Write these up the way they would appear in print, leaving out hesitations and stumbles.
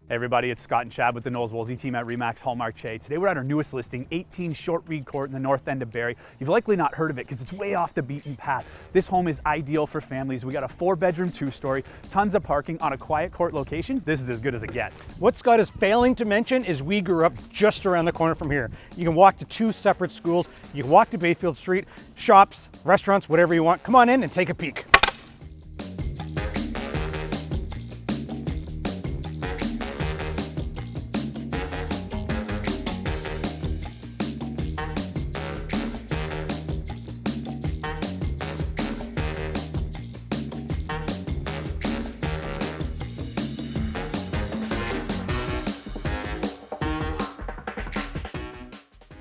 Hey everybody, it's Scott and Chad with the Knowles Woolsey team at Remax Hallmark Che. Today we're at our newest listing, 18 Shortreed Court in the north end of Barrie. You've likely not heard of it because it's way off the beaten path. This home is ideal for families. We got a 4-bedroom, 2-story, tons of parking on a quiet court location. This is as good as it gets. What Scott is failing to mention is we grew up just around the corner from here. You can walk to 2 separate schools. You can walk to Bayfield Street, shops, restaurants, whatever you want. Come on in and take a peek.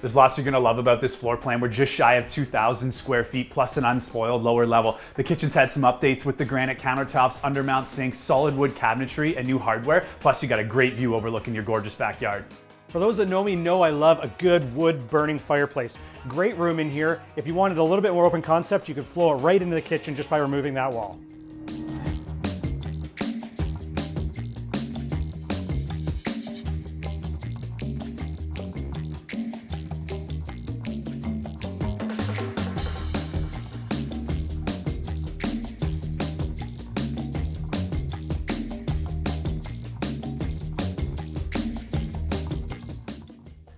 There's lots you're gonna love about this floor plan. We're just shy of 2,000 square feet plus an unspoiled lower level. The kitchen's had some updates with the granite countertops, undermount sinks, solid wood cabinetry, and new hardware. Plus you got a great view overlooking your gorgeous backyard. For those that know me know I love a good wood burning fireplace. Great room in here. If you wanted a little bit more open concept, you could flow it right into the kitchen just by removing that wall.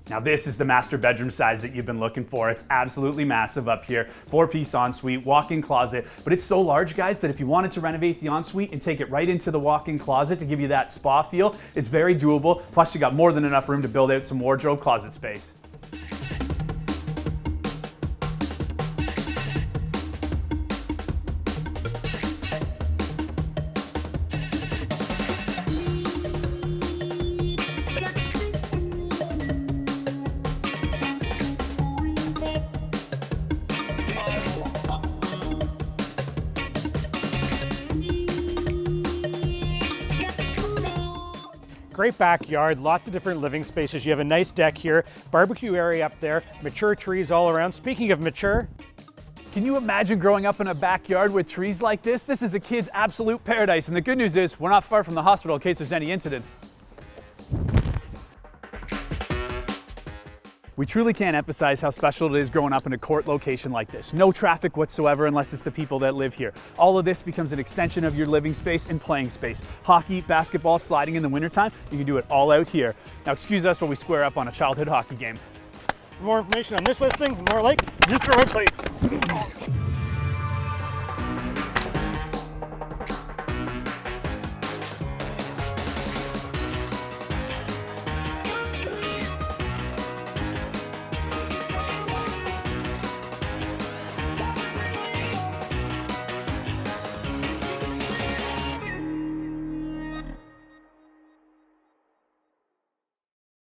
Now this is the master bedroom size that you've been looking for. It's absolutely massive up here. 4-piece ensuite, walk-in closet, but it's so large, guys, that if you wanted to renovate the ensuite and take it right into the walk-in closet to give you that spa feel, it's very doable. Plus you got more than enough room to build out some wardrobe closet space. Great backyard, lots of different living spaces. You have a nice deck here, barbecue area up there, mature trees all around. Speaking of mature, can you imagine growing up in a backyard with trees like this? This is a kid's absolute paradise. And the good news is we're not far from the hospital in case there's any incidents. We truly can't emphasize how special it is growing up in a court location like this. No traffic whatsoever unless it's the people that live here. All of this becomes an extension of your living space and playing space. Hockey, basketball, sliding in the wintertime, you can do it all out here. Now excuse us while we square up on a childhood hockey game. for more information on this listing, more like, just our website.